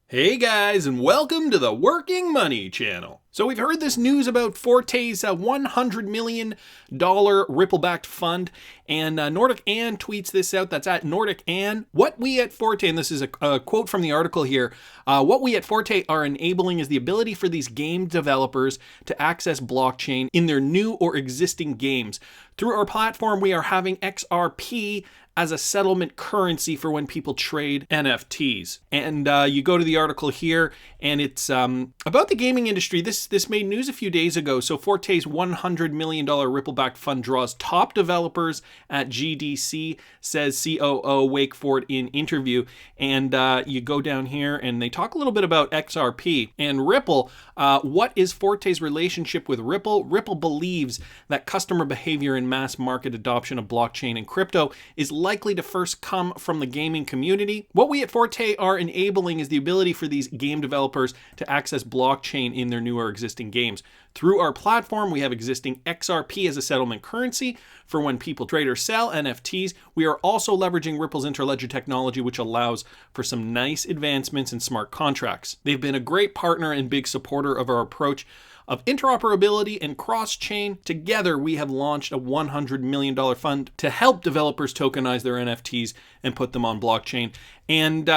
Hey guys, and welcome to the Working Money channel. So we've heard this news about Forte's $100 million Ripple-backed fund, and Nordic Ann tweets this out. That's at Nordic Ann. What we at Forte, and this is a quote from the article here, what we at Forte are enabling is the ability for these game developers to access blockchain in their new or existing games. Through our platform, we are having XRP as a settlement currency for when people trade NFTs. And you go to the article here, and it's about the gaming industry. This made news a few days ago. So Forte's $100 million Ripple-backed fund draws top developers at GDC, says COO Wakeford in interview. And you go down here, and they talk a little bit about XRP and Ripple. What is Forte's relationship with Ripple? Ripple believes that customer behavior and mass market adoption of blockchain and crypto is likely to first come from the gaming community. What we at Forte are enabling is the ability for these game developers to access blockchain in their new or existing games. Through our platform, we have existing XRP as a settlement currency for when people trade or sell NFTs. We are also leveraging Ripple's interledger technology, which allows for some nice advancements in smart contracts. They've been a great partner and big supporter of our approach of interoperability and cross-chain. Together, we have launched a $100 million fund to help developers tokenize their NFTs and put them on blockchain. And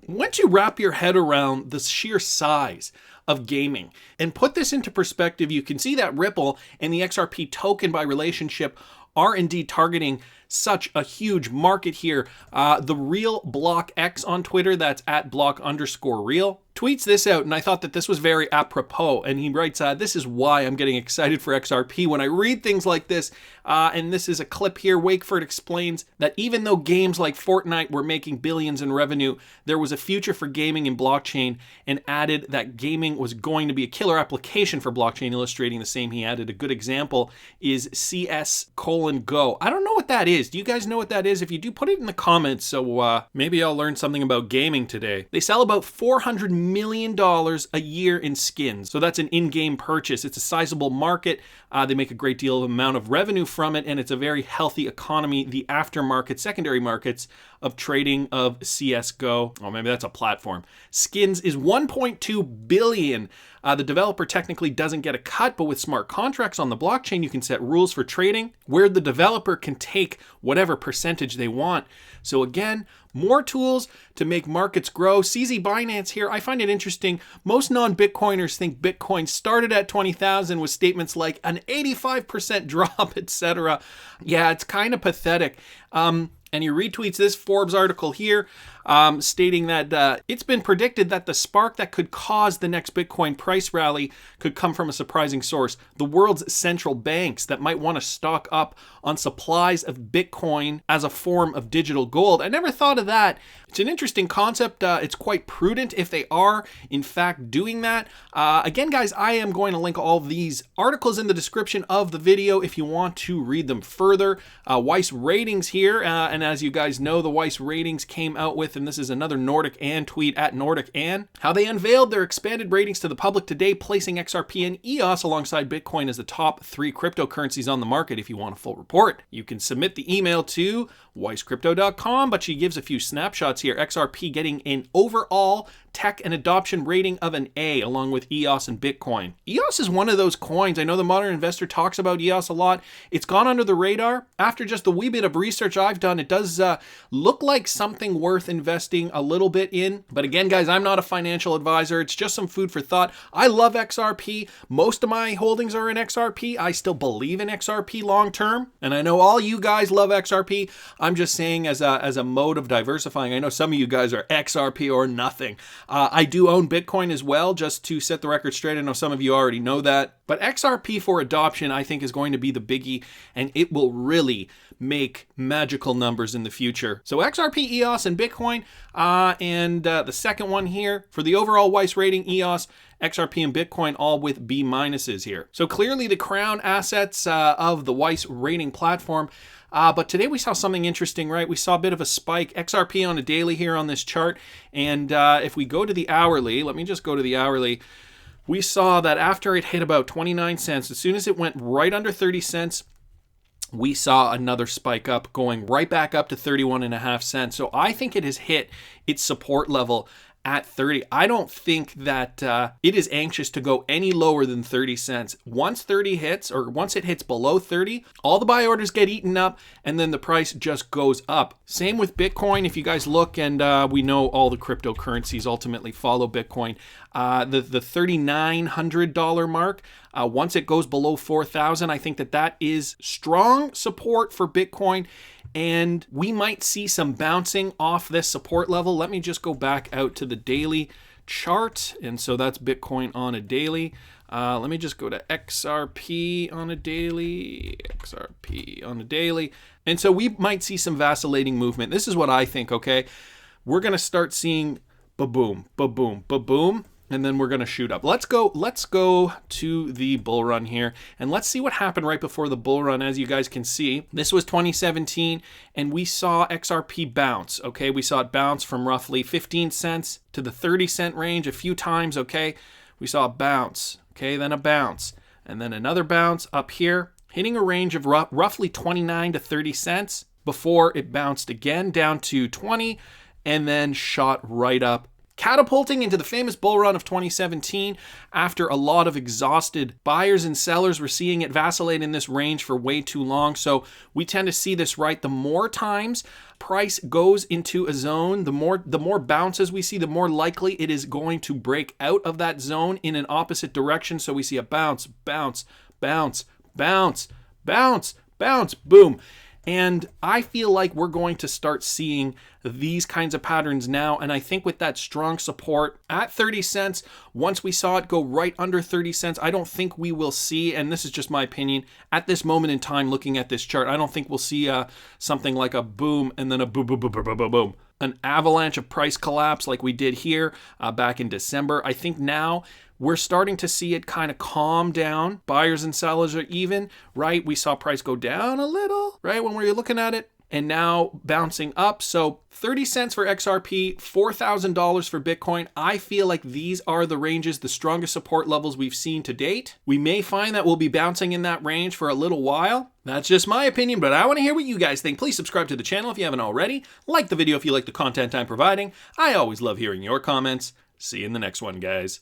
once you wrap your head around the sheer size of gaming and put this into perspective, you can see that Ripple and the XRP token by relationship are indeed targeting such a huge market here. The real Block X on Twitter, that's at block_real, tweets this out, and I thought that this was very apropos. And he writes, this is why I'm getting excited for XRP when I read things like this. And this is a clip here. Wakeford explains that even though games like Fortnite were making billions in revenue, there was a future for gaming in blockchain, and added that gaming was going to be a killer application for blockchain, illustrating the same. He added a good example is CS::Go. I don't know what that is. Do you guys know what that is? If you do, put it in the comments, so maybe I'll learn something about gaming today. They sell about $400 million a year in skins. So that's an in-game purchase. It's a sizable market. They make a great deal of amount of revenue from it, and it's a very healthy economy. The aftermarket, secondary markets of trading of CS:GO, oh, maybe that's a platform. Skins is $1.2 billion. The developer technically doesn't get a cut, but with smart contracts on the blockchain, you can set rules for trading where the developer can take whatever percentage they want. So again, more tools to make markets grow. CZ BINANCE here, I find it interesting. Most non-Bitcoiners think Bitcoin started at 20,000 with statements like an 85% drop, etc. Yeah, it's kind of pathetic. And he retweets this Forbes article here, stating that it's been predicted that the spark that could cause the next Bitcoin price rally could come from a surprising source: the world's central banks that might want to stock up on supplies of Bitcoin as a form of digital gold. I never thought of that. It's an interesting concept. It's quite prudent if they are, in fact, doing that. Again, guys, I am going to link all of these articles in the description of the video if you want to read them further. Weiss Ratings here, and as you guys know, the Weiss Ratings came out with, and this is another Nordic Ann tweet at Nordic Ann, how they unveiled their expanded ratings to the public today, placing XRP and EOS alongside Bitcoin as the top 3 cryptocurrencies on the market. If you want a full report, you can submit the email to weisscrypto.com, but she gives a few snapshots here. XRP getting an overall tech and adoption rating of an A, along with EOS and Bitcoin. EOS is one of those coins. I know the modern investor talks about EOS a lot. It's gone under the radar. After just the wee bit of research I've done, it does look like something worth investing a little bit in. But again, guys, I'm not a financial advisor. It's just some food for thought. I love XRP. Most of my holdings are in XRP. I still believe in XRP long term. And I know all you guys love XRP. I'm just saying as a mode of diversifying. I know some of you guys are XRP or nothing. I do own Bitcoin as well, just to set the record straight. I know some of you already know that. But XRP for adoption, I think, is going to be the biggie, and it will really make magical numbers in the future. So XRP, EOS, and Bitcoin. And the second one here, for the overall Weiss rating, EOS, XRP, and Bitcoin, all with B minuses here. So clearly the crown assets of the Weiss rating platform. But today we saw something interesting, right? We saw a bit of a spike. XRP on a daily here on this chart. And if we go to the hourly, let me just go to the hourly. We saw that after it hit about 29 cents, as soon as it went right under 30 cents, we saw another spike up, going right back up to 31.5 cents. So I think it has hit its support level at 30. I don't think that it is anxious to go any lower than 30 cents. Once 30 hits, or once it hits below 30, all the buy orders get eaten up, and then the price just goes up. Same with Bitcoin. If you guys look, and we know all the cryptocurrencies ultimately follow Bitcoin, the $3,900 mark, once it goes below 4,000, I think that is strong support for Bitcoin, and we might see some bouncing off this support level. Let me just go back out to the daily chart, and so that's Bitcoin on a daily. Let me just go to XRP on a daily, and so we might see some vacillating movement. This is what I think, okay? We're going to start seeing ba-boom, ba-boom, ba-boom, and then we're going to shoot up. Let's go to the bull run here, and let's see what happened right before the bull run. As you guys can see, this was 2017, and we saw XRP bounce, okay? We saw it bounce from roughly 15 cents to the 30-cent range a few times, okay? We saw a bounce, okay, then a bounce, and then another bounce up here, hitting a range of roughly 29 to 30 cents before it bounced again down to 20, and then shot right up, catapulting into the famous bull run of 2017 after a lot of exhausted buyers and sellers were seeing it vacillate in this range for way too long. So we tend to see this, right? The more times price goes into a zone, the more bounces we see, the more likely it is going to break out of that zone in an opposite direction. So we see a bounce, bounce, bounce, bounce, bounce, bounce, boom. And I feel like we're going to start seeing these kinds of patterns now. And I think with that strong support at 30 cents, once we saw it go right under 30 cents, I don't think we will see, and this is just my opinion, at this moment in time looking at this chart, I don't think we'll see something like a boom and then a boom, boom, boom, boom, boom, boom, boom. An avalanche of price collapse like we did here back in December. I think now we're starting to see it kind of calm down. Buyers and sellers are even, right? We saw price go down a little, right, when we were looking at it, and now bouncing up. So 30 cents for XRP, $4,000 for Bitcoin. I feel like these are the ranges, the strongest support levels we've seen to date. We may find that we'll be bouncing in that range for a little while. That's just my opinion, but I want to hear what you guys think. Please subscribe to the channel if you haven't already. Like the video if you like the content I'm providing. I always love hearing your comments. See you in the next one, guys.